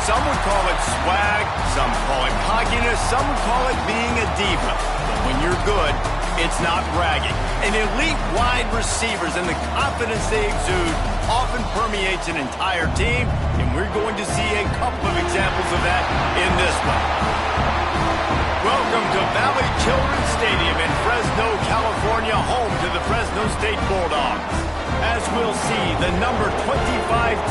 Some would call it swag, some call it cockiness, some would call it being a diva. But when you're good, it's not bragging. And elite wide receivers and the confidence they exude often permeates an entire team, and we're going to see a couple of examples of that in this one. Welcome to Valley Children's Stadium in Fresno, California, home to the Fresno State Bulldogs. As we'll see, the number 25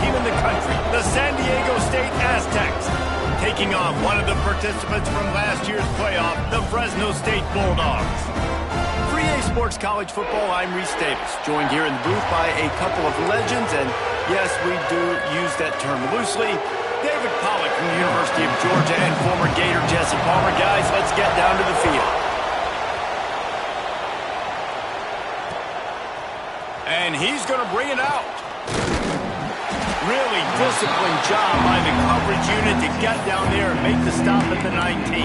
team in the country, the San Diego State Aztecs, taking on one of the participants from last year's playoff, the Fresno State Bulldogs. 3A Sports College Football, I'm Reese Davis, joined here in the booth by a couple of legends, and yes, we do use that term loosely. David Pollack from the University of Georgia and former Gator Jesse Palmer. Guys, let's get down to the field. And he's going to bring it out. Really disciplined job by the coverage unit to get down there and make the stop at the 19.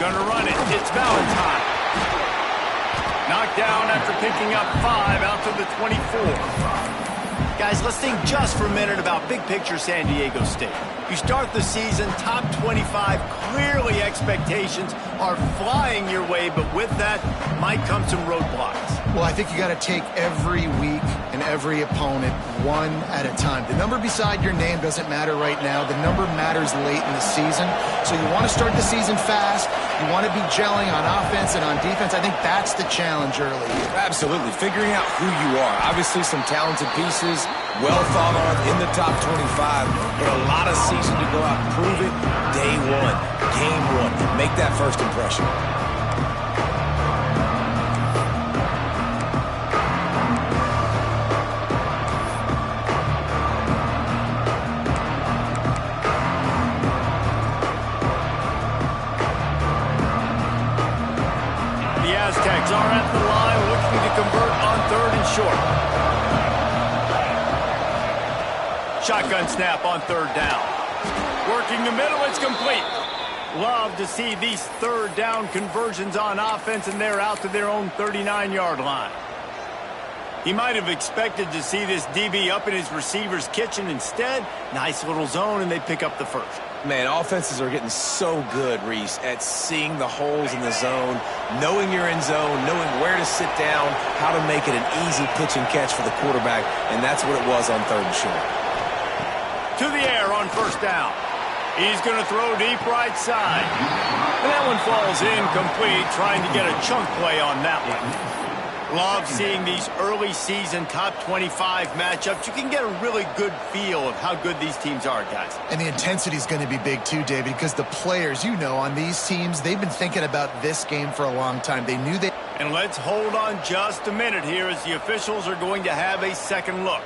Gonna run it. It's Valentine. Knocked down after picking up 5 out to the 24. Guys, let's think just for a minute about big picture San Diego State. You start the season, top 25, clearly expectations are flying your way, but with that might come some roadblocks. Well, I think you got to take every week and every opponent one at a time. The number beside your name doesn't matter right now. The number matters late in the season. So you want to start the season fast. You want to be gelling on offense and on defense. I think that's the challenge early. Absolutely. Figuring out who you are. Obviously some talented pieces, well thought of in the top 25, but a lot of season to go out and prove it. Day one, game one. Make that first impression. Aztecs are at the line looking to convert on 3rd and short. Shotgun snap on 3rd down. Working the middle, it's complete. Love to see these 3rd down conversions on offense, and they're out to their own 39-yard line. He might have expected to see this DB up in his receiver's kitchen. Instead, nice little zone, and they pick up the first. Man, offenses are getting so good, Reese, at seeing the holes in the zone, knowing you're in zone, knowing where to sit down, how to make it an easy pitch and catch for the quarterback, and that's what it was on 3rd and short. To the air on 1st down. He's going to throw deep right side. And that one falls incomplete, trying to get a chunk play on that one. Love seeing these early season top 25 matchups. You can get a really good feel of how good these teams are, guys. And the intensity is going to be big too, David, because the players, you know, on these teams, they've been thinking about this game for a long time. They knew they... And let's hold on just a minute here as the officials are going to have a second look.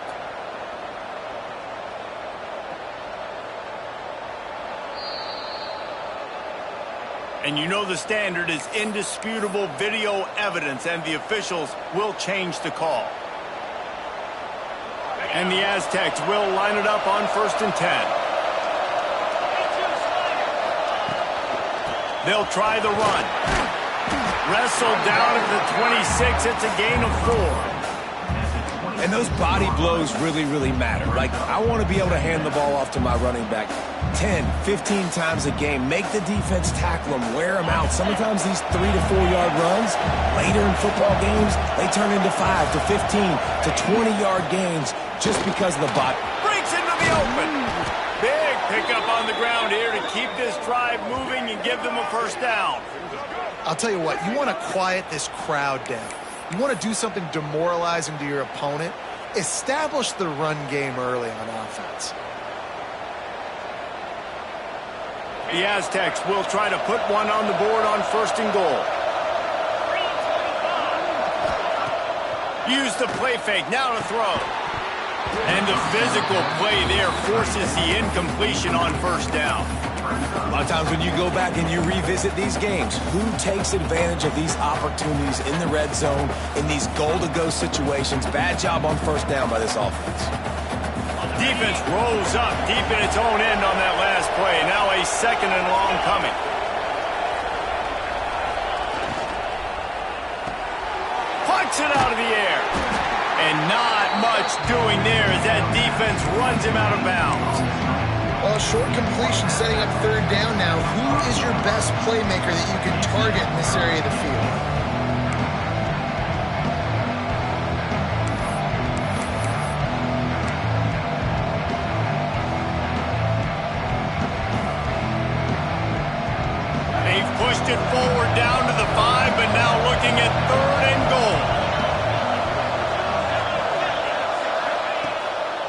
And you know the standard is indisputable video evidence, and the officials will change the call. And the Aztecs will line it up on 1st and 10. They'll try the run. Wrestled down at the 26. It's a gain of 4. And those body blows really, really matter. Like, I want to be able to hand the ball off to my running back 10, 15 times a game. Make the defense tackle them, wear them out. Sometimes these 3 to 4 yard runs, later in football games, they turn into 5 to 15 to 20-yard gains just because of the body. Breaks into the open. Big pickup on the ground here to keep this drive moving and give them a 1st down. I'll tell you what, you want to quiet this crowd down. You want to do something demoralizing to your opponent. Establish the run game early on offense. The Aztecs will try to put one on the board on 1st and goal. Use the play fake, now to throw. And the physical play there forces the incompletion on 1st down. A lot of times when you go back and you revisit these games, who takes advantage of these opportunities in the red zone, in these goal-to-go situations? Bad job on 1st down by this offense. Defense rolls up deep in its own end on that last play. Now a second and long coming. Puts it out of the air. And not much doing there as that defense runs him out of bounds. Well, short completion setting up third down now. Who is your best playmaker that you can target in this area of the field? They've pushed it forward down to the 5, but now looking at third and goal.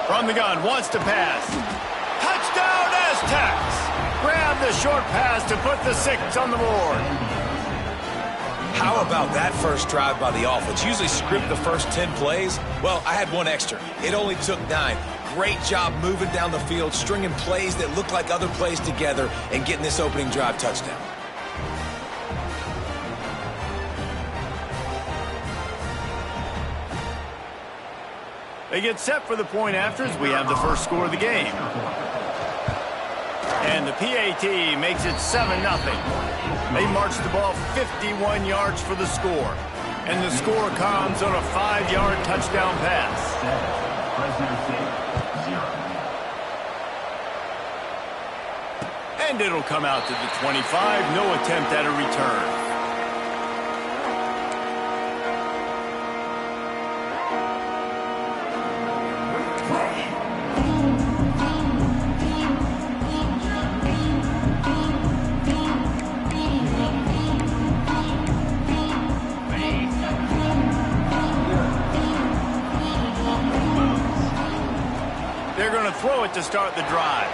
From the gun, wants to pass. Touchdown, Aztecs! Grab the short pass to put the 6 on the board. How about that first drive by the offense? Usually script the first 10 plays. Well, I had one extra. It only took 9. Great job moving down the field, stringing plays that look like other plays together, and getting this opening drive touchdown. They get set for the point after as we have the first score of the game. And the PAT makes it 7-0. They march the ball 51 yards for the score. And the score comes on a 5-yard touchdown pass. And it'll come out to the 25. No attempt at a return. They're going to throw it to start the drive.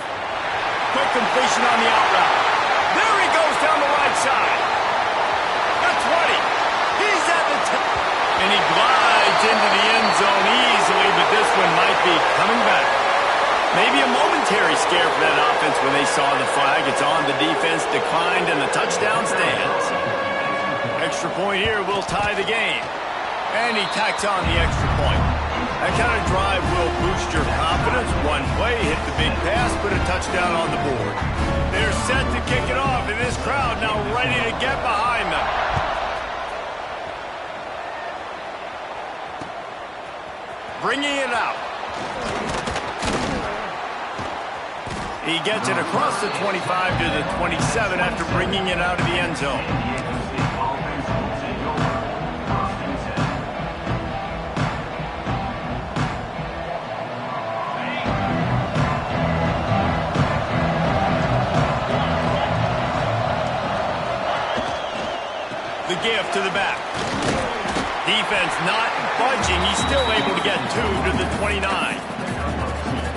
Quick completion on the out route. There he goes down the right side. The 20. He's at the 10. And he glides into the end zone easily, but this one might be coming back. Maybe a momentary scare for that offense when they saw the flag. It's on the defense, declined, and the touchdown stands. Extra point here will tie the game. And he tacks on the extra point. That kind of drive will boost your confidence. One play, hit the big pass, put a touchdown on the board. They're set to kick it off, and this crowd now ready to get behind them. Bringing it out. He gets it across the 25 to the 27 after bringing it out of the end zone. The give to the back. Defense not budging. He's still able to get 2 to the 29.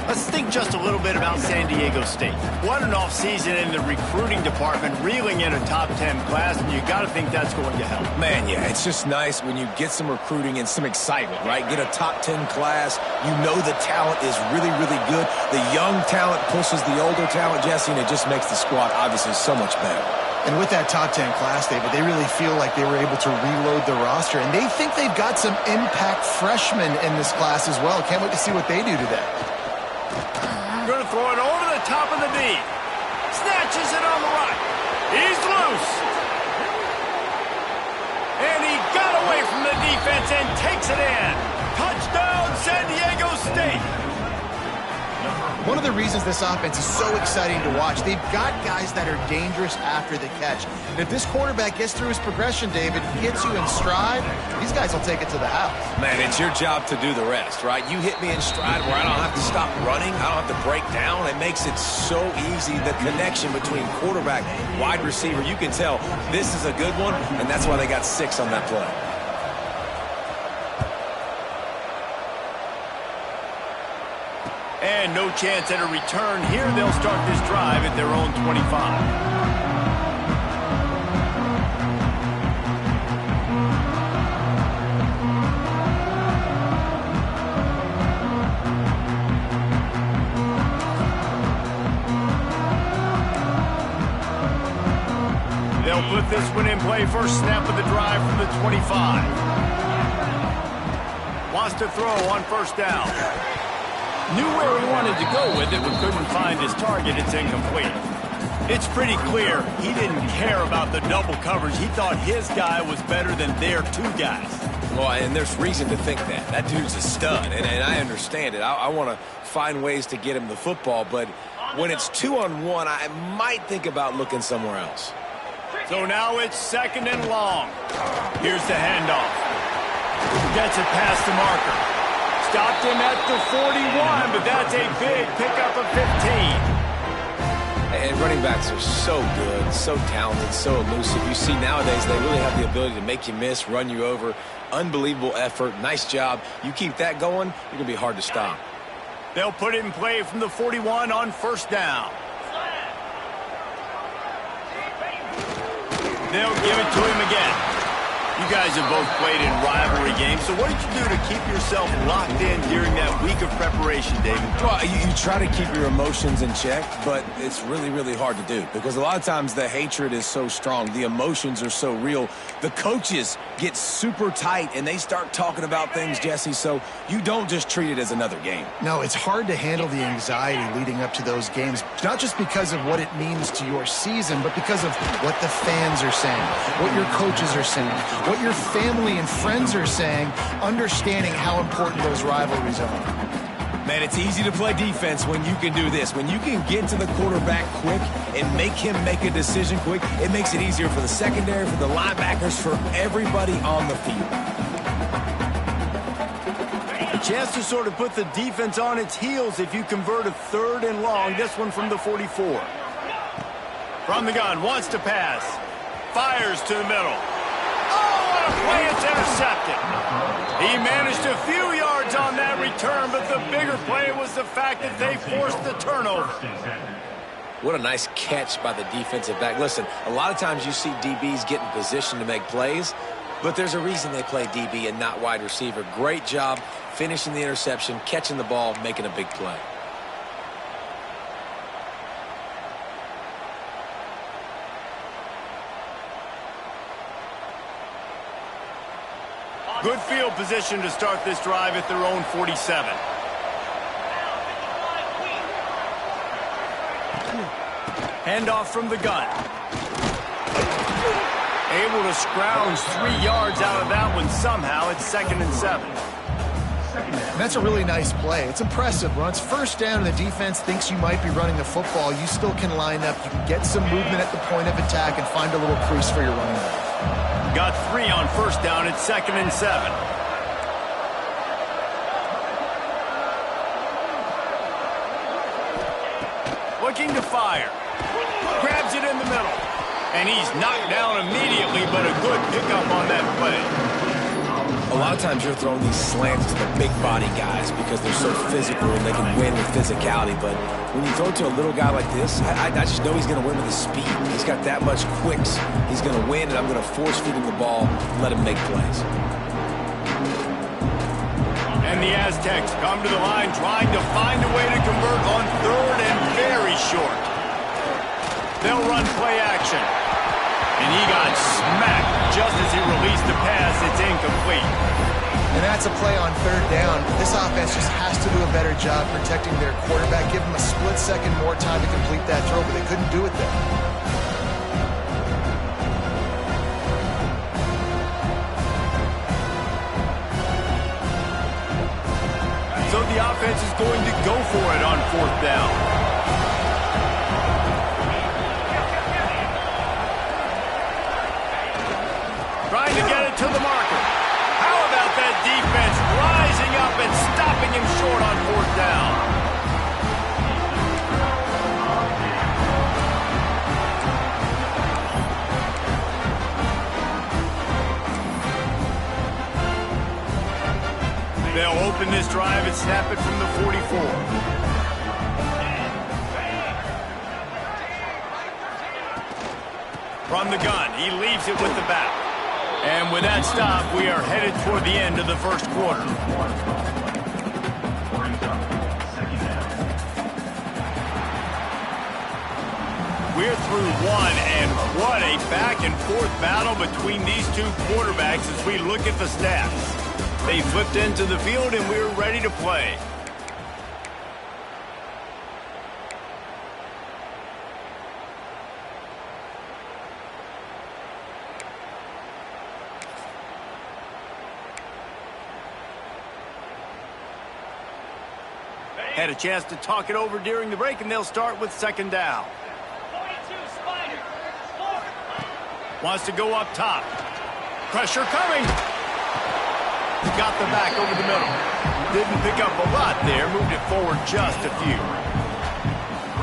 Let's think just a little bit about San Diego State. What an offseason in the recruiting department, reeling in a top 10 class, and you got to think that's going to help. Man, yeah, it's just nice when you get some recruiting and some excitement, right? Get a top 10 class. You know the talent is really, really good. The young talent pushes the older talent, Jesse, and it just makes the squad obviously so much better. And with that top 10 class, David, they really feel like they were able to reload the roster. And they think they've got some impact freshmen in this class as well. Can't wait to see what they do today. Going to throw it over the top of the D. Snatches it on the right. He's loose. And he got away from the defense and takes it in. Touchdown, San Diego State. One of the reasons this offense is so exciting to watch, they've got guys that are dangerous after the catch. And if this quarterback gets through his progression, David, gets you in stride, these guys will take it to the house. Man, it's your job to do the rest, right? You hit me in stride where I don't have to stop running. I don't have to break down. It makes it so easy, the connection between quarterback, wide receiver. You can tell this is a good one, and that's why they got 6 on that play. And no chance at a return here. They'll start this drive at their own 25. They'll put this one in play. First snap of the drive from the 25. Wants to throw on first down. Knew where he wanted to go with it, but couldn't find his target. It's incomplete. It's pretty clear he didn't care about the double coverage. He thought his guy was better than their two guys. Well, and there's reason to think that. That dude's a stud, and I understand it. I want to find ways to get him the football, but when it's 2-on-1, I might think about looking somewhere else. So now it's 2nd and long. Here's the handoff. Gets it past the marker. Stopped him at the 41, but that's a big pickup of 15. And running backs are so good, so talented, so elusive. You see nowadays they really have the ability to make you miss, run you over. Unbelievable effort. Nice job. You keep that going, you're going to be hard to stop. They'll put it in play from the 41 on 1st down. They'll give it to him again. You guys have both played in rivalry games, so what did you do to keep yourself locked in during that week of preparation, David? Well, you try to keep your emotions in check, but it's really, really hard to do because a lot of times the hatred is so strong. The emotions are so real. The coaches get super tight, and they start talking about things, Jesse, so you don't just treat it as another game. No, it's hard to handle the anxiety leading up to those games, not just because of what it means to your season, but because of what the fans are saying, what your coaches are saying, what your family and friends are saying, understanding how important those rivalries are. Man, it's easy to play defense when you can do this. When you can get to the quarterback quick and make him make a decision quick, it makes it easier for the secondary, for the linebackers, for everybody on the field. A chance to sort of put the defense on its heels if you convert a 3rd and long. This one from the 44. From the gun, wants to pass. Fires to the middle. Play, it's intercepted. He managed a few yards on that return, but the bigger play was the fact that they forced the turnover. What a nice catch by the defensive back. Listen, a lot of times you see DBs get in position to make plays, but there's a reason they play DB and not wide receiver. Great job finishing the interception, catching the ball, making a big play. Good field position to start this drive at their own 47. Handoff from the gun. Able to scrounge 3 yards out of that one somehow. It's 2nd and 7. And that's a really nice play. It's impressive. When it's 1st down and the defense thinks you might be running the football, you still can line up. You can get some movement at the point of attack and find a little crease for your running back. Got 3 on 1st down. It's 2nd and 7. Looking to fire. Grabs it in the middle. And he's knocked down immediately, but a good pickup on that play. A lot of times you're throwing these slants to the big body guys because they're so physical and they can win with physicality. But when you throw it to a little guy like this, I just know he's going to win with his speed. He's got that much quicks. He's going to win, and I'm going to force feed him the ball and let him make plays. And the Aztecs come to the line trying to find a way to convert on 3rd and very short. They'll run play action. And he got smacked just as he released the pass. It's incomplete. And that's a play on 3rd down. This offense just has to do a better job protecting their quarterback. Give them a split second more time to complete that throw, but they couldn't do it there. So the offense is going to go for it on 4th down. Trying to get it to the marker. How about that defense rising up and stopping him short on 4th down? They'll open this drive and snap it from the 44. From the gun, he leaves it with the back. And with that stop, we are headed toward the end of the 1st quarter. We're through 1, and what a back-and-forth battle between these two quarterbacks as we look at the stats. They flipped into the field, and we're ready to play. Had a chance to talk it over during the break, and they'll start with second down. Wants to go up top. Pressure coming. Got the back over the middle. Didn't pick up a lot there. Moved it forward just a few.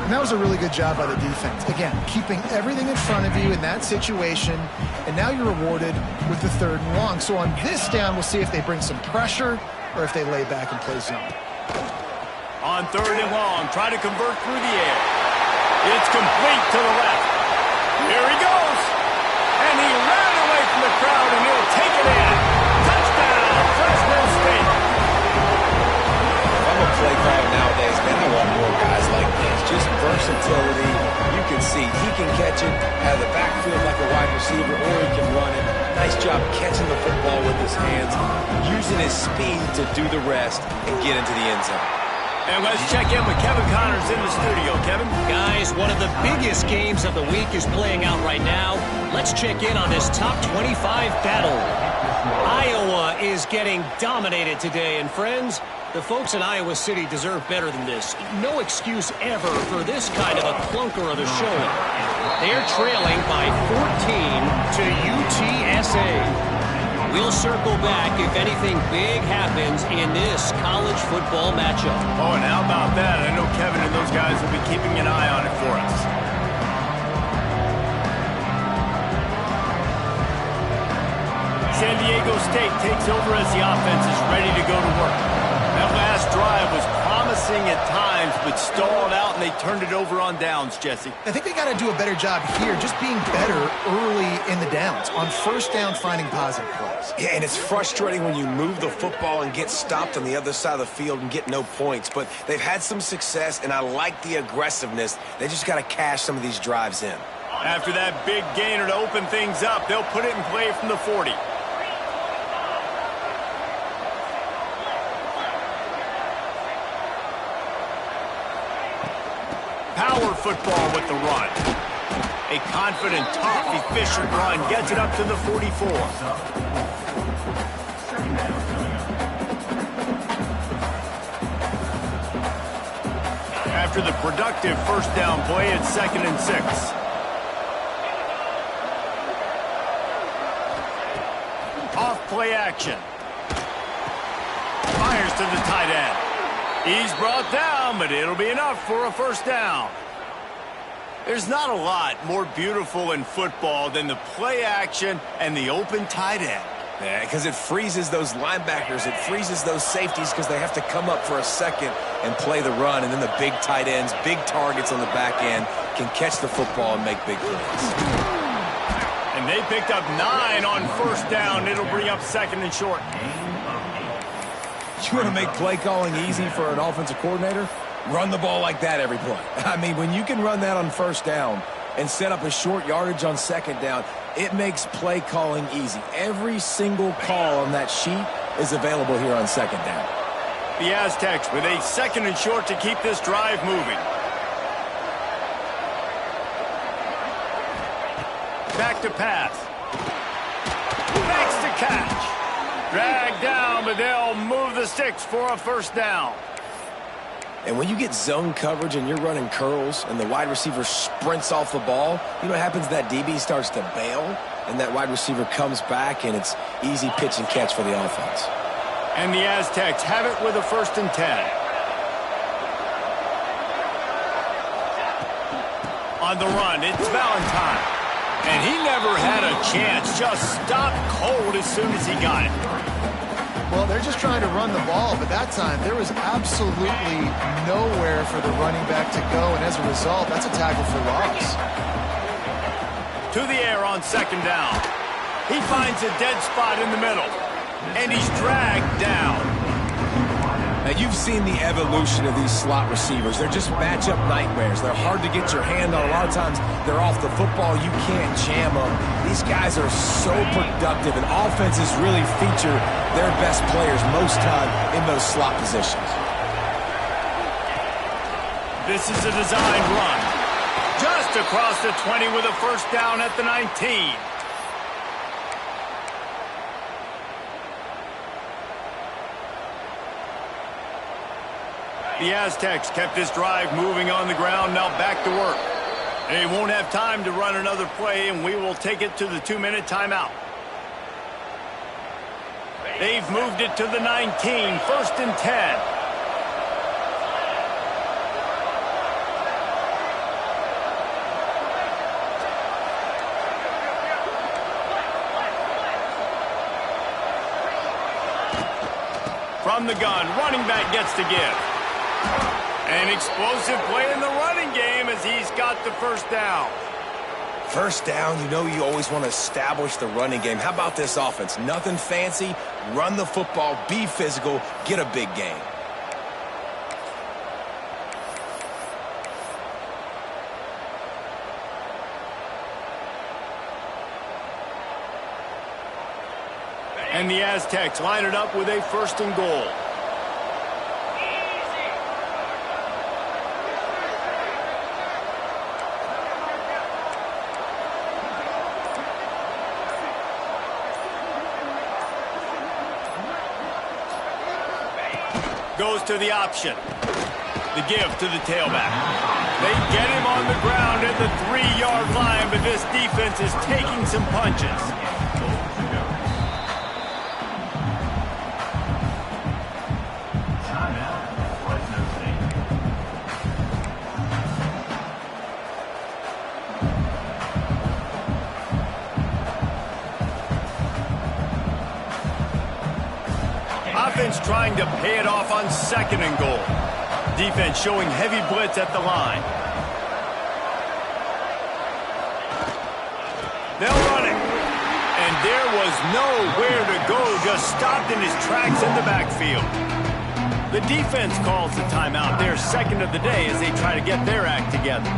And that was a really good job by the defense. Again, keeping everything in front of you in that situation, and now you're rewarded with the third and long. So on this down, we'll see if they bring some pressure or if they lay back and play zone. On third and long, try to convert through the air. It's complete to the left. Here he goes. And he ran away from the crowd, and he'll take it in. Touchdown, Fresno State. I'm a play caller nowadays, man. I want more guys like this. Just versatility. You can see he can catch it out of the backfield like a wide receiver, or he can run it. Nice job catching the football with his hands, using his speed to do the rest and get into the end zone. And let's check in with Kevin Connors in the studio. Kevin? Guys, one of the biggest games of the week is playing out right now. Let's check in on this top 25 battle. Iowa is getting dominated today, and friends, the folks in Iowa City deserve better than this. No excuse ever for this kind of a clunker of a showing. They're trailing by 14 to UTSA. We'll circle back if anything big happens in this college football matchup. Oh, and how about that? I know Kevin and those guys will be keeping an eye on it for us. San Diego State takes over as the offense is ready to go to work. That last drive was promising at times, but stalled out, and they turned it over on downs, Jesse. I think they got to do a better job here, just being better early in the downs. On first down, finding positive plays. Yeah, and it's frustrating when you move the football and get stopped on the other side of the field and get no points. But they've had some success, and I like the aggressiveness. They just got to cash some of these drives in. After that big gainer to open things up, they'll put it in play from the 40. Power football with the run. A confident, tough, efficient run gets it up to the 44. After the productive first down play, it's 2nd and 6. Off play action. Fires to the tight end. He's brought down, but it'll be enough for a first down. There's not a lot more beautiful in football than the play action and the open tight end. Yeah, because it freezes those linebackers. It freezes those safeties because they have to come up for a second and play the run. And then the big tight ends, big targets on the back end, can catch the football and make big plays. And they picked up 9 on first down. It'll bring up 2nd and short. You want to make play calling easy for an offensive coordinator? Run the ball like that every play. I mean, when you can run that on first down and set up a short yardage on second down, it makes play calling easy. Every single call on that sheet is available here on second down. The Aztecs with a 2nd and short to keep this drive moving. Back to pass. Makes the catch. Dragged down, but they'll move the sticks for a first down. And when you get zone coverage and you're running curls and the wide receiver sprints off the ball, you know what happens? That DB starts to bail, and that wide receiver comes back, and it's easy pitch and catch for the offense. And the Aztecs have it with a 1st and 10. On the run, it's Valentine. And he never had a chance. Just stopped cold as soon as he got it. Well, they're just trying to run the ball, but that time there was absolutely nowhere for the running back to go, and as a result, that's a tackle for loss. To the air on 2nd down. He finds a dead spot in the middle, and he's dragged down. Now, you've seen the evolution of these slot receivers. They're just matchup nightmares. They're hard to get your hand on. A lot of times, they're off the football. You can't jam them. These guys are so productive, and offenses really feature their best players most time in those slot positions. This is a designed run. Just across the 20 with a first down at the 19. The Aztecs kept this drive moving on the ground, now back to work. They won't have time to run another play, and we will take it to the 2-minute timeout. They've moved it to the 19, 1st and 10. From the gun, running back gets to give. An explosive play in the running game as he's got the first down. First down, you know you always want to establish the running game. How about this offense? Nothing fancy. Run the football, be physical, get a big gain. And the Aztecs line it up with a 1st and goal. Goes to the option. The give to the tailback. They get him on the ground at the 3-yard line, but this defense is taking some punches. Offense trying to pay it off on 2nd and goal. Defense showing heavy blitz at the line. They'll run it. And there was nowhere to go, just stopped in his tracks in the backfield. The defense calls the timeout, their 2nd of the day, as they try to get their act together.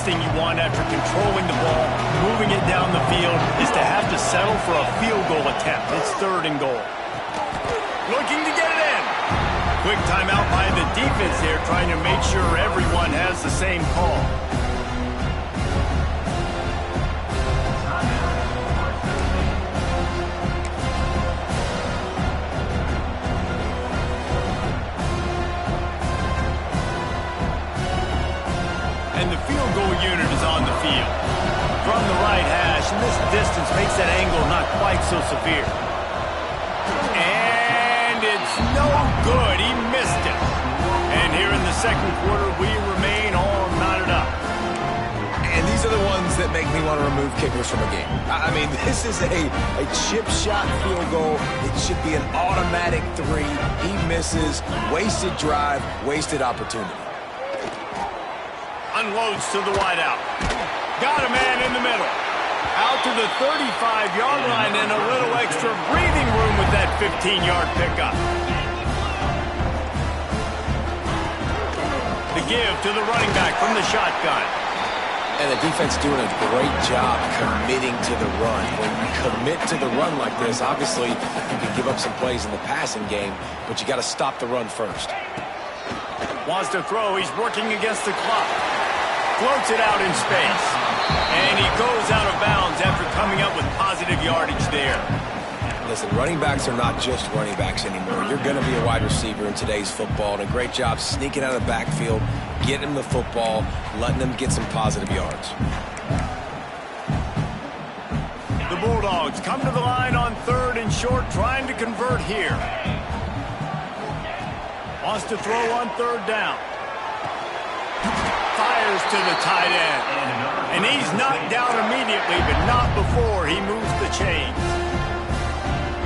Thing you want after controlling the ball, moving it down the field, is to have to settle for a field goal attempt. It's 3rd and goal. Looking to get it in. Quick timeout by the defense there, trying to make sure everyone has the same call. Unit is on the field. From the right hash, and this distance makes that angle not quite so severe. And it's no good. He missed it. And here in the 2nd quarter, we remain all knotted up. And these are the ones that make me want to remove kickers from a game. I mean, this is a chip shot field goal. It should be an automatic 3. He misses. Wasted drive, wasted opportunity. Unloads to the wideout. Got a man in the middle. Out to the 35-yard line and a little extra breathing room with that 15-yard pickup. The give to the running back from the shotgun. And the defense doing a great job committing to the run. When you commit to the run like this, obviously you can give up some plays in the passing game, but you got to stop the run first. Wants to throw. He's working against the clock. Floats it out in space. And he goes out of bounds after coming up with positive yardage there. Listen, running backs are not just running backs anymore. You're going to be a wide receiver in today's football, and a great job sneaking out of the backfield, getting him the football, letting him get some positive yards. The Bulldogs come to the line on 3rd and short, trying to convert here. Wants to throw on 3rd down. Fires to the tight end. And he's knocked down immediately, but not before he moves the chains.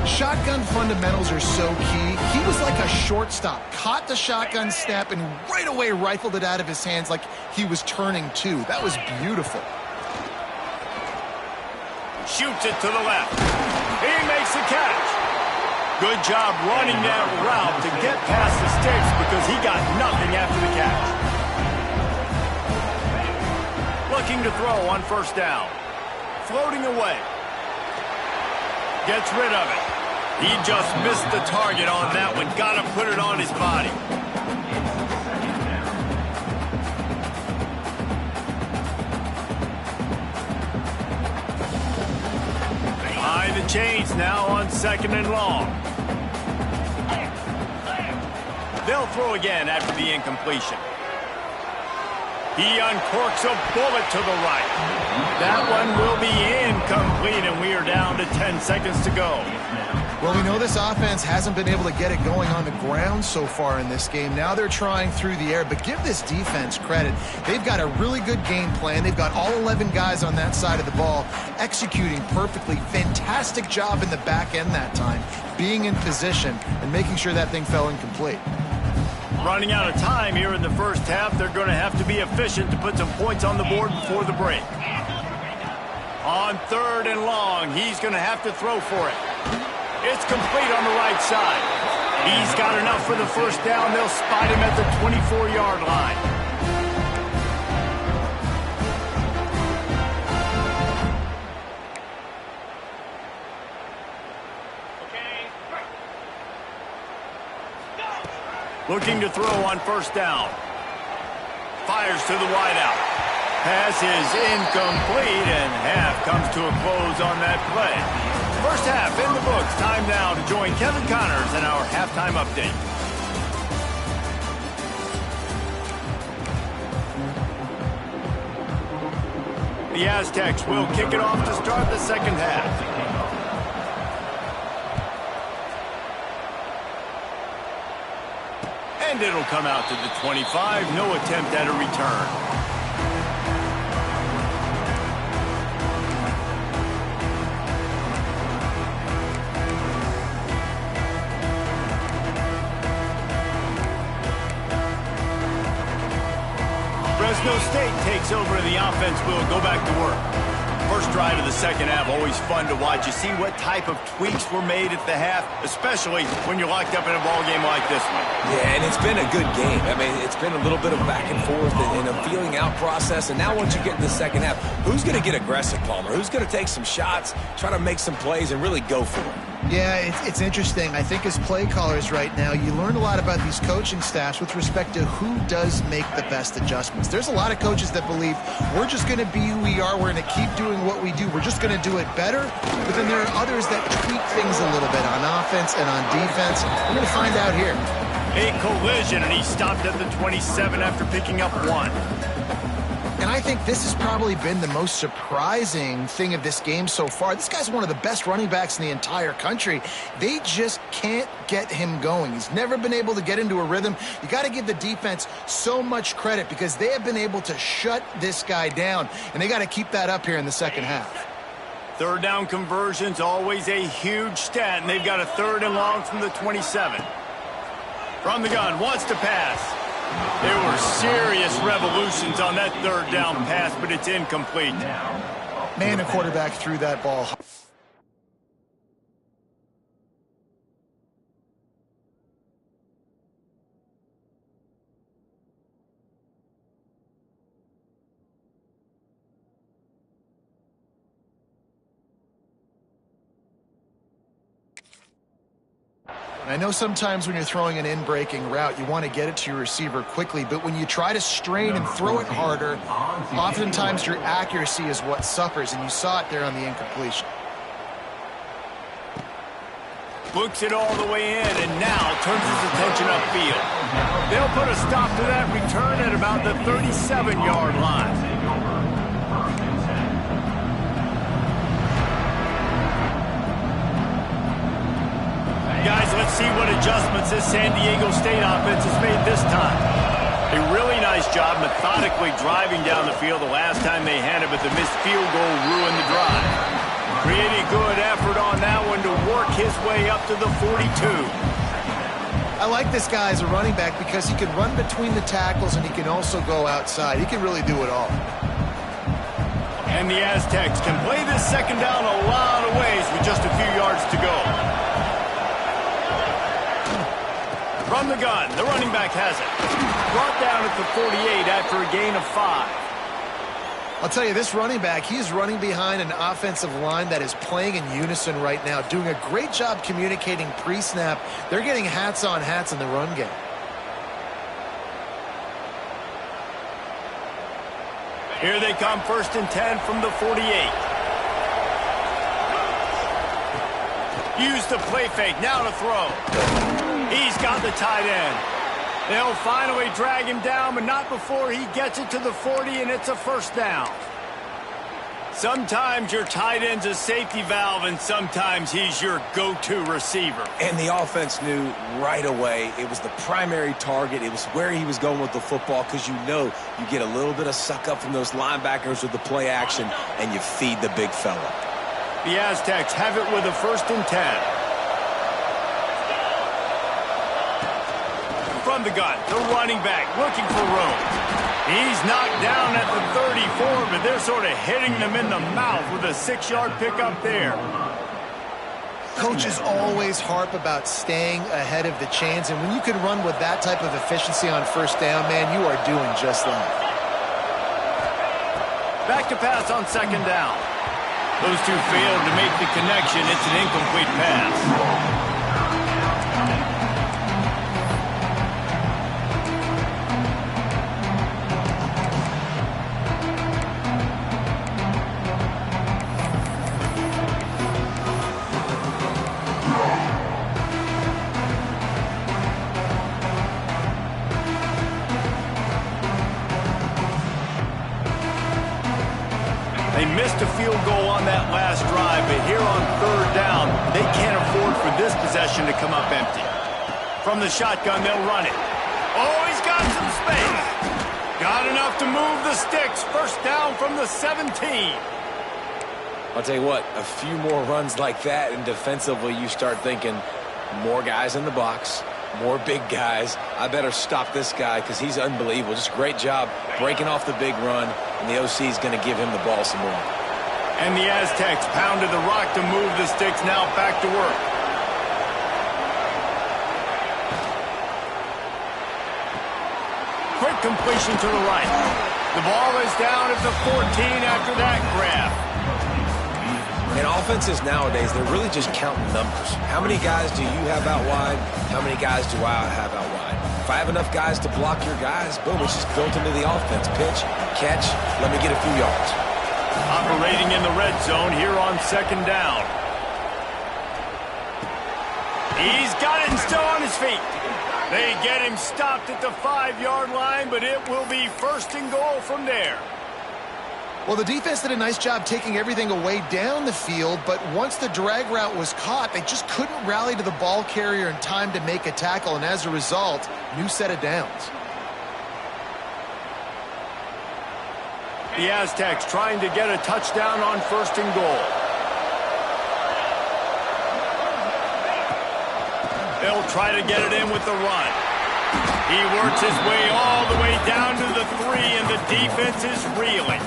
Shotgun fundamentals are so key. He was like a shortstop. Caught the shotgun snap and right away rifled it out of his hands like he was turning two. That was beautiful. Shoots it to the left. He makes the catch. Good job running that route to get past the sticks because he got nothing after the catch. Looking to throw on 1st down. Floating away. Gets rid of it. He just missed the target on that one. Got to put it on his body. Behind the chains now on 2nd and long. They'll throw again after the incompletion. He uncorks a bullet to the right. That one will be incomplete, and we are down to 10 seconds to go. Well, we know this offense hasn't been able to get it going on the ground so far in this game. Now they're trying through the air, but give this defense credit. They've got a really good game plan. They've got all 11 guys on that side of the ball executing perfectly. Fantastic job in the back end that time, being in position and making sure that thing fell incomplete. Running out of time here in the first half. They're going to have to be efficient to put some points on the board before the break. On 3rd and long, he's going to have to throw for it. It's complete on the right side. He's got enough for the first down. They'll spot him at the 24-yard line. Looking to throw on first down. Fires to the wideout. Pass is incomplete, and half comes to a close on that play. First half in the books. Time now to join Kevin Connors in our halftime update. The Aztecs will kick it off to start the second half. And it'll come out to the 25. No attempt at a return. Fresno State takes over, and the offense will go back to work. First drive of the second half, always fun to watch. You see what type of tweaks were made at the half, especially when you're locked up in a ball game like this one. Yeah, and it's been a good game. I mean, it's been a little bit of back and forth and a feeling out process. And now once you get in the second half, who's going to get aggressive, Palmer? Who's going to take some shots, try to make some plays, and really go for it? Yeah, it's interesting. I think as play callers right now, you learn a lot about these coaching staffs with respect to who does make the best adjustments. There's a lot of coaches that believe we're just going to be who we are. We're going to keep doing what we do. We're just going to do it better. But then there are others that tweak things a little bit on offense and on defense. We're going to find out here. A collision, and he stopped at the 27 after picking up 1. And I think this has probably been the most surprising thing of this game so far. This guy's one of the best running backs in the entire country. They just can't get him going. He's never been able to get into a rhythm. You got to give the defense so much credit because they have been able to shut this guy down, and they got to keep that up here in the second half. Third down conversion's always a huge stat, and they've got a 3rd and long from the 27. From the gun, wants to pass. There were serious revolutions on that 3rd down pass, but it's incomplete. Man, the quarterback threw that ball. I know sometimes when you're throwing an in-breaking route, you want to get it to your receiver quickly, but when you try to strain and throw it harder, oftentimes your accuracy is what suffers, and you saw it there on the incompletion. Books it all the way in, and now turns his attention upfield. They'll put a stop to that return at about the 37-yard line. Guys, let's see what adjustments this San Diego State offense has made this time. A really nice job methodically driving down the field the last time they had it, but the missed field goal ruined the drive. Pretty good effort on that one to work his way up to the 42. I like this guy as a running back because he can run between the tackles and he can also go outside. He can really do it all. And the Aztecs can play this second down a lot of ways with just a few yards to go. From the gun, the running back has it. Brought down at the 48 after a gain of 5. I'll tell you, this running back, he's running behind an offensive line that is playing in unison right now, doing a great job communicating pre-snap. They're getting hats on hats in the run game. Here they come, 1st and 10 from the 48. Use the play fake, now to throw. He's got the tight end. They'll finally drag him down, but not before he gets it to the 40, and it's a 1st down. Sometimes your tight end's a safety valve, and sometimes he's your go-to receiver. And the offense knew right away it was the primary target. It was where he was going with the football, because you know you get a little bit of suck up from those linebackers with the play action, and you feed the big fella. The Aztecs have it with a 1st and 10. From the gun, the running back looking for room. He's knocked down at the 34, but they're sort of hitting them in the mouth with a 6-yard pickup there. Coaches always harp about staying ahead of the chains, and when you can run with that type of efficiency on 1st down, man, you are doing just that. Back to pass on 2nd down. Those two failed to make the connection. It's an incomplete pass. They missed a field goal on that last drive, but here on 3rd down, they can't afford for this possession to come up empty. From the shotgun, they'll run it. Oh, he's got some space. Got enough to move the sticks. 1st down from the 17. I'll tell you what, a few more runs like that, and defensively you start thinking more guys in the box, more big guys. I better stop this guy because he's unbelievable. Just a great job breaking off the big run, and the OC is going to give him the ball some more. And the Aztecs pounded the rock to move the sticks, now back to work. Quick completion to the right. The ball is down at the 14 after that grab. In offenses nowadays, they're really just counting numbers. How many guys do you have out wide? How many guys do I have out wide? If I have enough guys to block your guys, boom, it's just built into the offense. Pitch, catch, let me get a few yards. Operating in the red zone here on 2nd down. He's got it and still on his feet. They get him stopped at the 5-yard line, but it will be 1st and goal from there. Well, the defense did a nice job taking everything away down the field, but once the drag route was caught, they just couldn't rally to the ball carrier in time to make a tackle, and as a result, new set of downs. The Aztecs trying to get a touchdown on 1st and goal. They'll try to get it in with the run. He works his way all the way down to the 3, and the defense is reeling.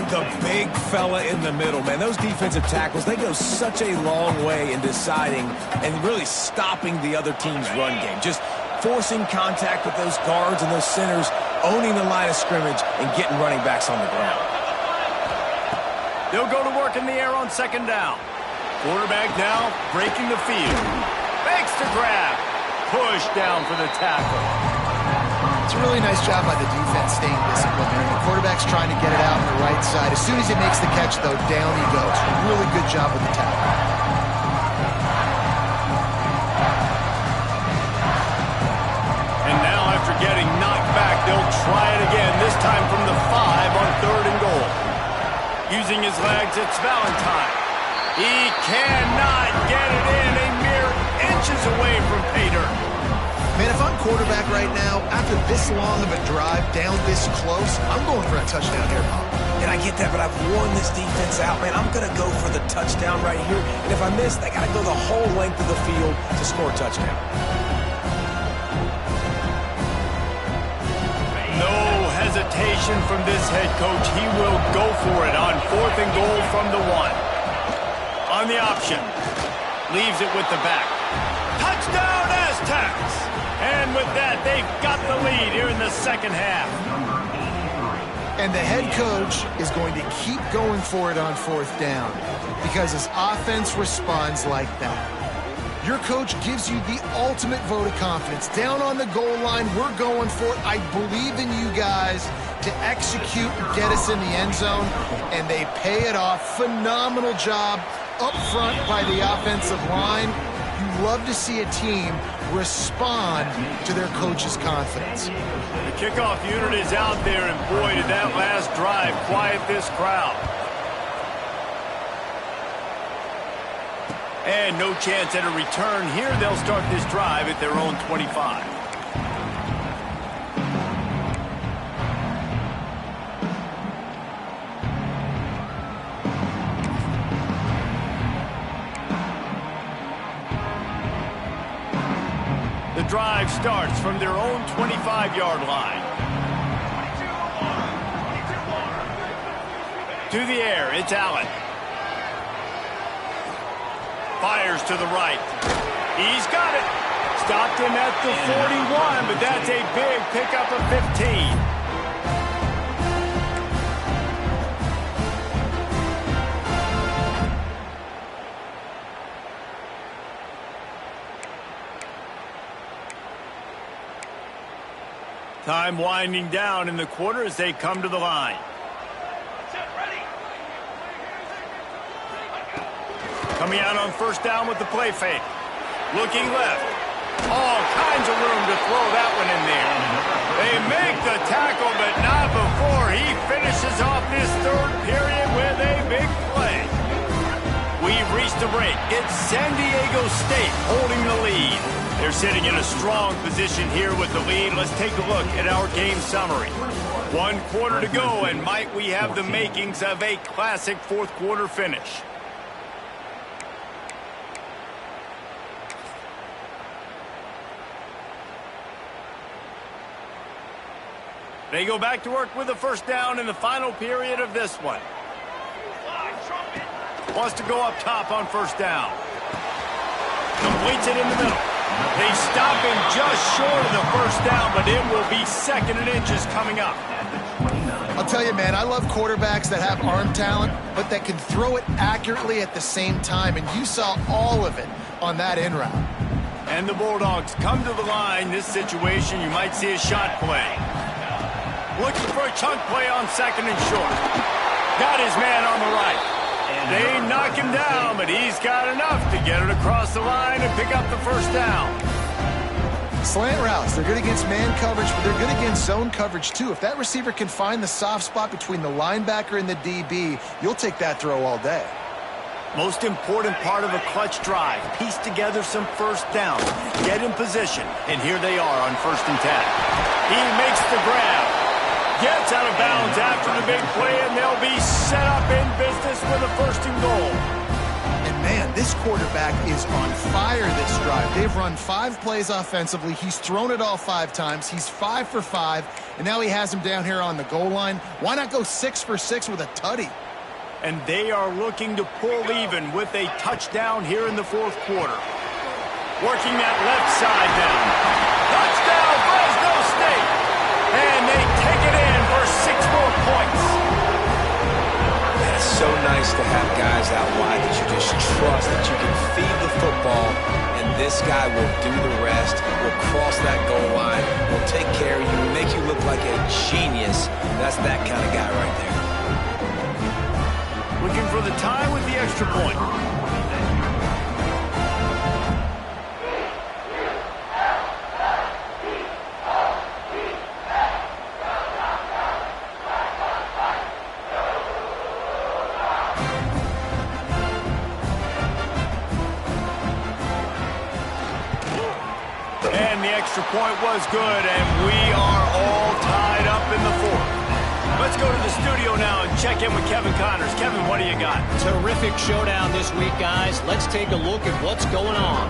The big fella in the middle, man. Those defensive tackles, they go such a long way in deciding and really stopping the other team's run game. Just forcing contact with those guards and those centers, owning the line of scrimmage, and getting running backs on the ground. They'll go to work in the air on 2nd down. Quarterback now breaking the field. Fakes the grab. Push down for the tackle. It's a really nice job by the defense staying disciplined. The quarterback's trying to get it out on the right side. As soon as he makes the catch, though, down he goes. Really good job with the tackle. And now, after getting knocked back, they'll try it again, this time from the 5 on 3rd and goal. Using his legs, it's Valentine. He cannot get it in, a mere inches away from pay dirt. Man, if I'm quarterback right now, after this long of a drive down this close, I'm going for a touchdown here, Pop. And I get that, but I've worn this defense out, man. I'm going to go for the touchdown right here. And if I miss, they got to go the whole length of the field to score a touchdown. No hesitation from this head coach. He will go for it on 4th and goal from the 1. On the option. Leaves it with the back. Touchdown, Aztecs! And with that, they've got the lead here in the 2nd half. And the head coach is going to keep going for it on 4th down because his offense responds like that. Your coach gives you the ultimate vote of confidence. Down on the goal line, we're going for it. I believe in you guys to execute and get us in the end zone, and they pay it off. Phenomenal job up front by the offensive line. You love to see a team respond to their coach's confidence. The kickoff unit is out there, and boy, did that last drive quiet this crowd. And no chance at a return here. They'll start this drive at their own 25. The drive starts from their own 25-yard line. To the air, it's Allen. Fires to the right. He's got it. Stopped him at the 41, but that's a big pickup of 15. Time winding down in the quarter as they come to the line. Coming out on 1st down with the play fake. Looking left. All kinds of room to throw that one in there. They make the tackle, but not before he finishes off this 3rd period with a big play. We've reached the break. It's San Diego State holding the lead. They're sitting in a strong position here with the lead. Let's take a look at our game summary. 1 quarter to go, and might we have the makings of a classic 4th quarter finish. They go back to work with the 1st down in the final period of this one. Wants to go up top on 1st down. Completes it in the middle. They stop him just short of the 1st down, but it will be 2nd and inches coming up. I'll tell you, man, I love quarterbacks that have arm talent, but that can throw it accurately at the same time, and you saw all of it on that in route. And the Bulldogs come to the line. This situation, you might see a shot play. Looking for a chunk play on 2nd and short. Got his man on the right. They knock him down, but he's got enough to get it across the line and pick up the 1st down. Slant routes, they're good against man coverage, but they're good against zone coverage too. If that receiver can find the soft spot between the linebacker and the DB, you'll take that throw all day. Most important part of a clutch drive. Piece together some 1st downs. Get in position, and here they are on 1st and 10. He makes the grab. Gets out of bounds after the big play, and they'll be set up in business with a 1st and goal. And man, this quarterback is on fire this drive. They've run 5 plays offensively. He's thrown it all 5 times. He's 5 for 5, and now he has him down here on the goal line. Why not go 6 for 6 with a tutty? And they are looking to pull even with a touchdown here in the 4th quarter. Working that left side down. Touchdown, Fresno State! And they take it in for 6 more points. It's so nice to have guys out wide that you just trust that you can feed the football, and this guy will do the rest, will cross that goal line, will take care of you, make you look like a genius. That's that kind of guy right there. Looking for the tie with the extra point. And the extra point was good, and we are all tied up in the 4th. Let's go to the studio now and check in with Kevin Connors. Kevin, what do you got? Terrific showdown this week, guys. Let's take a look at what's going on.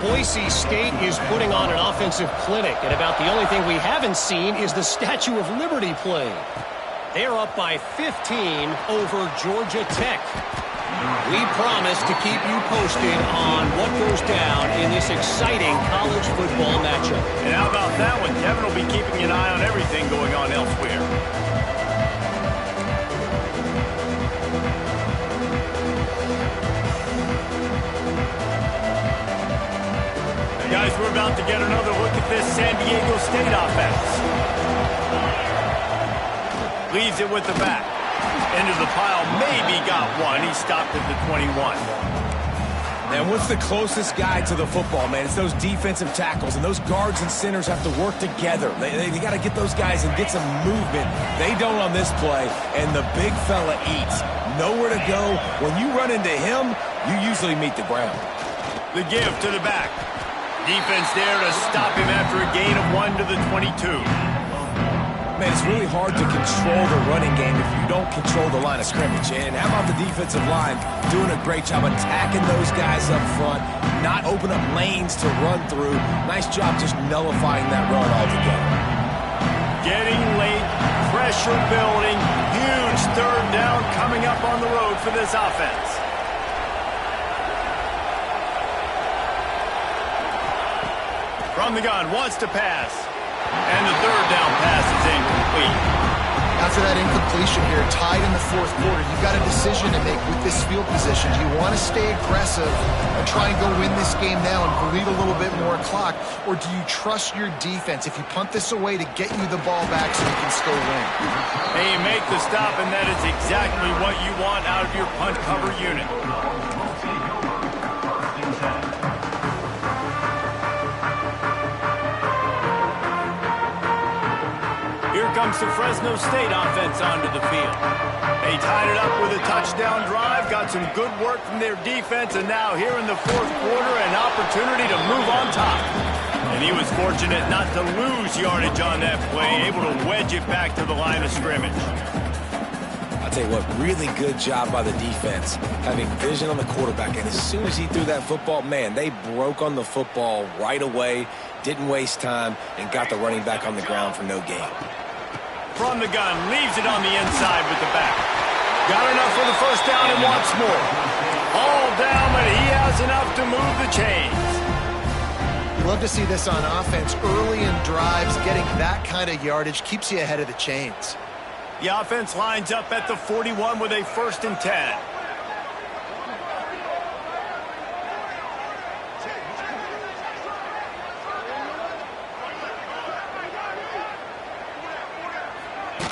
Boise State is putting on an offensive clinic, and about the only thing we haven't seen is the Statue of Liberty play. They're up by 15 over Georgia Tech. We promise to keep you posted on what goes down in this exciting college football matchup. And how about that one? Kevin will be keeping an eye on everything going on elsewhere. Guys, we're about to get another look at this San Diego State offense. Leaves it with the back. Into the pile, maybe got one. He stopped at the 21. And what's the closest guy to the football, man? It's those defensive tackles, and those guards and centers have to work together. They got to get those guys and get some movement. They don't on this play, and the big fella eats. Nowhere to go. When you run into him, you usually meet the ground. The give to the back. Defense there to stop him after a gain of 1 to the 22. Man, it's really hard to control the running game if you don't control the line of scrimmage. And how about the defensive line doing a great job attacking those guys up front, not open up lanes to run through. Nice job just nullifying that run altogether. Getting late, pressure building, huge third down coming up on the road for this offense. From the gun, wants to pass. And the third down pass is incomplete. After that incompletion here, tied in the fourth quarter, you've got a decision to make with this field position. Do you want to stay aggressive and try and go win this game now and bleed a little bit more clock? Or do you trust your defense if you punt this away to get you the ball back so you can still win? Hey, make the stop, and that is exactly what you want out of your punt cover unit. Here comes the Fresno State offense onto the field. They tied it up with a touchdown drive, got some good work from their defense, and now here in the fourth quarter, an opportunity to move on top. And he was fortunate not to lose yardage on that play, able to wedge it back to the line of scrimmage. I'll tell you what, really good job by the defense, having vision on the quarterback. And as soon as he threw that football, man, they broke on the football right away, didn't waste time, and got the running back on the ground for no gain. From the gun, leaves it on the inside with the back. Got enough for the first down and wants more. All down, but he has enough to move the chains. You love to see this on offense. Early in drives, getting that kind of yardage keeps you ahead of the chains. The offense lines up at the 41 with a 1st and 10.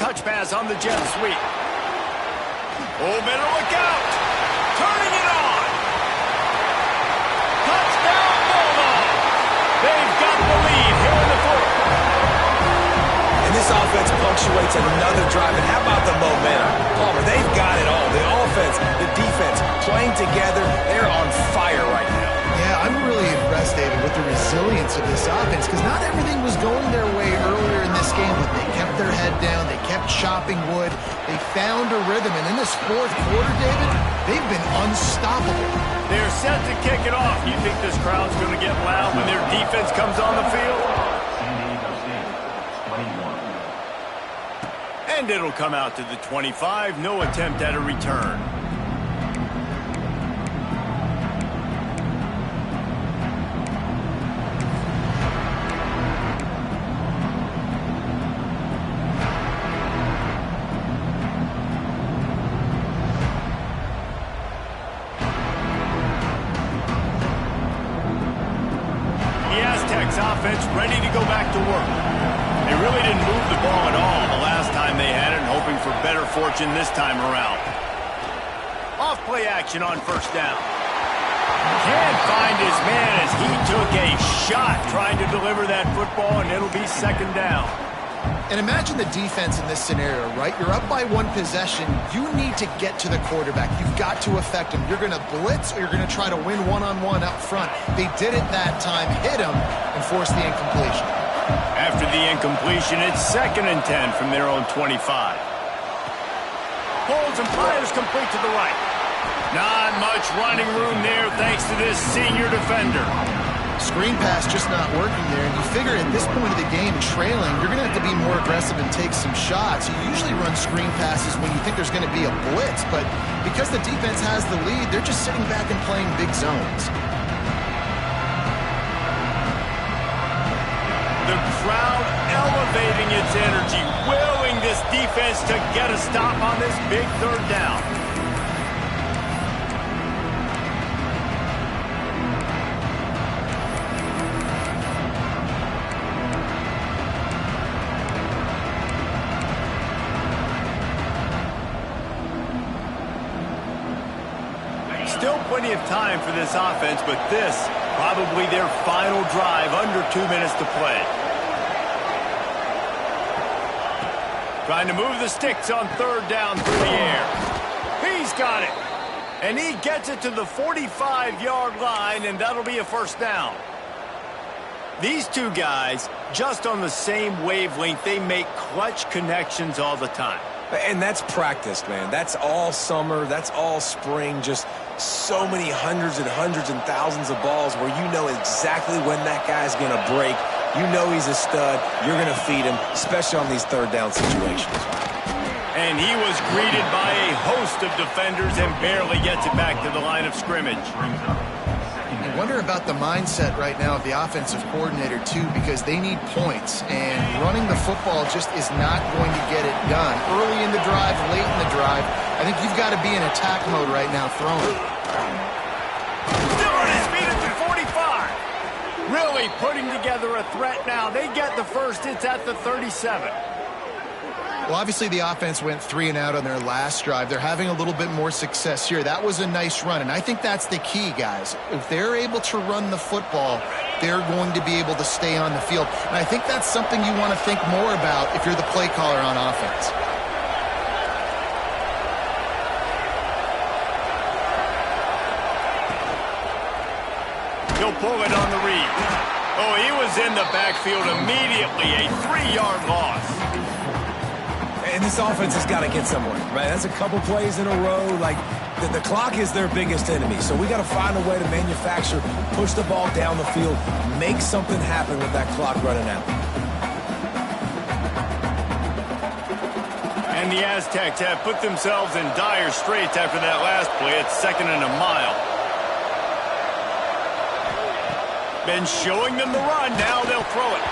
Touch pass on the jet sweep. Oh, better look out. Turning it on. Touchdown, Bulldogs. They've got the lead here in the fourth. And this offense punctuates another drive. And how about the momentum? Palmer, they've got it all. The offense, the defense, playing together. They're on fire right now. Yeah, I'm really impressed, David, with the resilience of this offense, because not everything was going their way earlier in this game, but they kept their head down, they kept chopping wood, they found a rhythm, and in this fourth quarter, David, they've been unstoppable. They're set to kick it off. You think this crowd's going to get loud when their defense comes on the field? And it'll come out to the 25, no attempt at a return. Offense ready to go back to work. They really didn't move the ball at all the last time they had it, hoping for better fortune this time around. Off play action on first down. Can't find his man as he took a shot trying to deliver that football, and it'll be 2nd down. And imagine the defense in this scenario, right? You're up by 1 possession. You need to get to the quarterback. You've got to affect him. You're going to blitz or you're going to try to win one-on-one up front. They did it that time, hit him, and forced the incompletion. After the incompletion, it's 2nd and 10 from their own 25. Holds and fires complete to the right. Not much running room there thanks to this senior defender. Screen pass just not working there, and you figure at this point of the game, trailing, you're going to have to be more aggressive and take some shots. You usually run screen passes when you think there's going to be a blitz, but because the defense has the lead, they're just sitting back and playing big zones. The crowd elevating its energy, willing this defense to get a stop on this big 3rd down. plenty of time for this offense, but this probably their final drive, under 2 minutes to play. Trying to move the sticks on third down through the air. He's got it. And he gets it to the 45-yard line, and that'll be a first down. These two guys, just on the same wavelength, they make clutch connections all the time. And that's practice, man. That's all summer. That's all spring. Just so many hundreds and thousands of balls where you know exactly when that guy's going to break. You know he's a stud. You're going to feed him, especially on these third down situations. And he was greeted by a host of defenders and barely gets it back to the line of scrimmage. I wonder about the mindset right now of the offensive coordinator, too, because they need points, and running the football just is not going to get it done. Early in the drive, late in the drive, I think you've got to be in attack mode right now throwing. Still on his feet at the 45. Really putting together a threat now. They get the first. It's at the 37. Well, obviously the offense went 3 and out on their last drive. They're having a little bit more success here. That was a nice run, and I think that's the key, guys. If they're able to run the football, they're going to be able to stay on the field. And I think that's something you want to think more about if you're the play caller on offense. He'll pull it on the read. Oh, he was in the backfield immediately. A 3-yard loss. And this offense has got to get somewhere, right? That's a couple plays in a row. Like, the clock is their biggest enemy. So we got to find a way to manufacture, push the ball down the field, make something happen with that clock running out. And the Aztecs have put themselves in dire straits after that last play. It's 2nd and a mile. Been showing them the run. Now they'll throw it.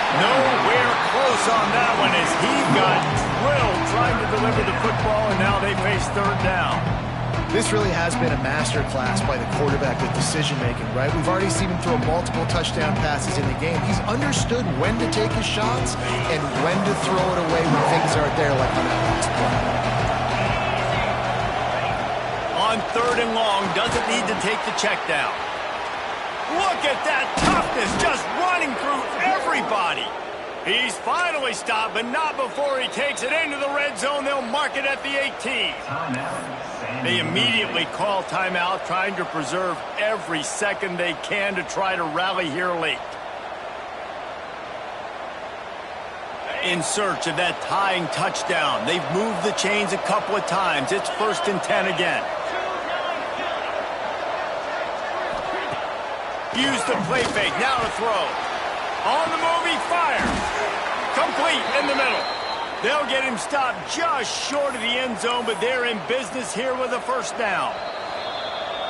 Nowhere close on that one as he got drilled trying to deliver the football, and now they face third down. This really has been a master class by the quarterback with decision-making, right? We've already seen him throw multiple touchdown passes in the game. He's understood when to take his shots and when to throw it away when things aren't there, like on that last play. On third and long, doesn't need to take the check down. Look at that toughness just running through everybody. He's finally stopped, but not before he takes it into the red zone. They'll mark it at the 18. They immediately call timeout, trying to preserve every second they can to try to rally here late. In search of that tying touchdown. They've moved the chains a couple of times. It's 1st and 10 again. Use the play fake, now to throw. On the move, he fires. Complete in the middle. They'll get him stopped just short of the end zone, but they're in business here with a first down.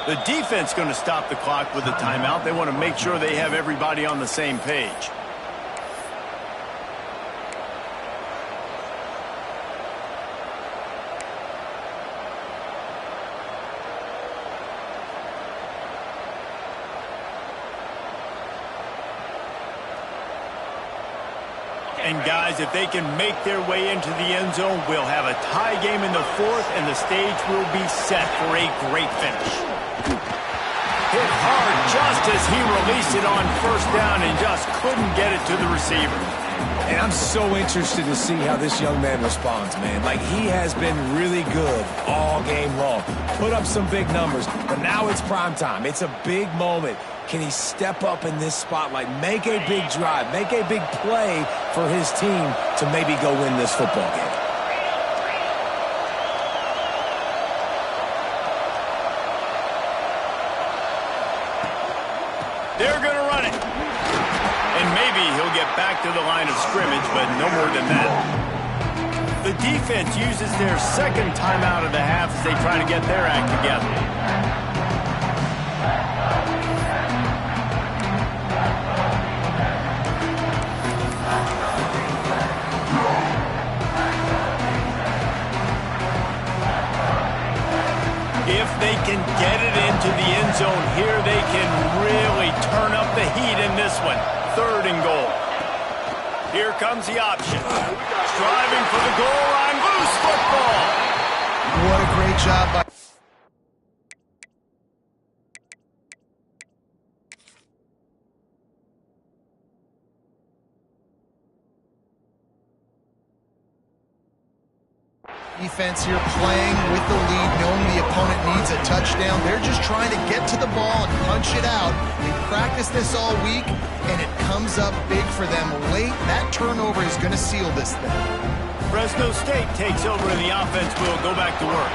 The defense going to stop the clock with a timeout. They want to make sure they have everybody on the same page. And guys, if they can make their way into the end zone, we'll have a tie game in the 4th, and the stage will be set for a great finish. Hit hard just as he released it on first down and just couldn't get it to the receiver. And I'm so interested to see how this young man responds, man. Like, he has been really good all game long. Put up some big numbers, but now it's prime time. It's a big moment. Can he step up in this spotlight, make a big drive, make a big play for his team to maybe go win this football game? They're going to run it. And maybe he'll get back to the line of scrimmage, but no more than that. The defense uses their second timeout of the half as they try to get their act together. If they can get it into the end zone here, they can really turn up the heat in this one. 3rd and goal. Here comes the option. Striving for the goal line. Loose football. What a great job by Defense here playing with the lead, knowing the opponent needs a touchdown. They're just trying to get to the ball and punch it out. They practice this all week, and it comes up big for them late. That turnover is going to seal this thing. Fresno State takes over and the offense will go back to work.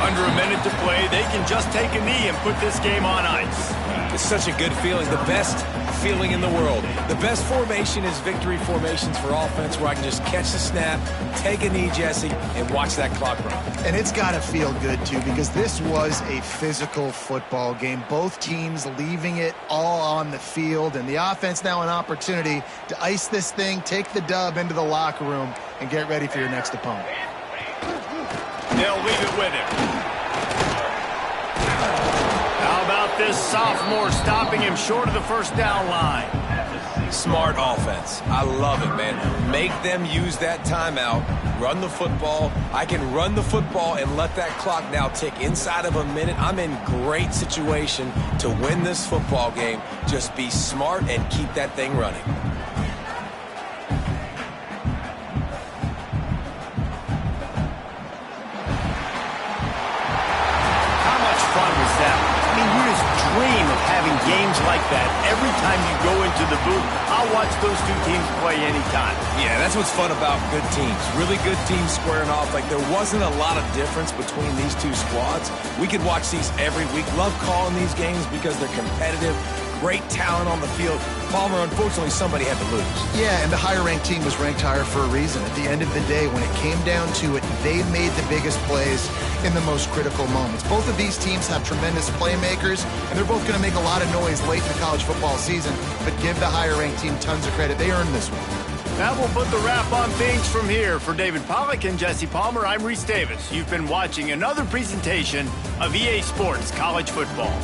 Under a minute to play, they can just take a knee and put this game on ice. It's such a good feeling, the best feeling in the world. The best formation is victory formations for offense, where I can just catch the snap, take a knee, Jesse, and watch that clock run. And it's got to feel good, too, because this was a physical football game. Both teams leaving it all on the field, and the offense now an opportunity to ice this thing, take the dub into the locker room, and get ready for your next opponent. They'll leave it with him. How about this sophomore stopping him short of the first down line? Smart offense. I love it, man. Make them use that timeout. Run the football. I can run the football and let that clock now tick inside of a minute. I'm in great situation to win this football game. Just be smart and keep that thing running. Dream of having games like that every time you go into the booth. I'll watch those two teams play anytime. Yeah, that's what's fun about good teams. Really good teams squaring off. Like, there wasn't a lot of difference between these two squads. We could watch these every week. Love calling these games because they're competitive. Great talent on the field. Palmer, unfortunately, somebody had to lose. Yeah, and the higher-ranked team was ranked higher for a reason. At the end of the day, when it came down to it, they made the biggest plays in the most critical moments. Both of these teams have tremendous playmakers, and they're both going to make a lot of noise late in the college football season, but give the higher-ranked team tons of credit. They earned this one. That will put the wrap on things from here. For David Pollack and Jesse Palmer, I'm Reese Davis. You've been watching another presentation of EA Sports College Football.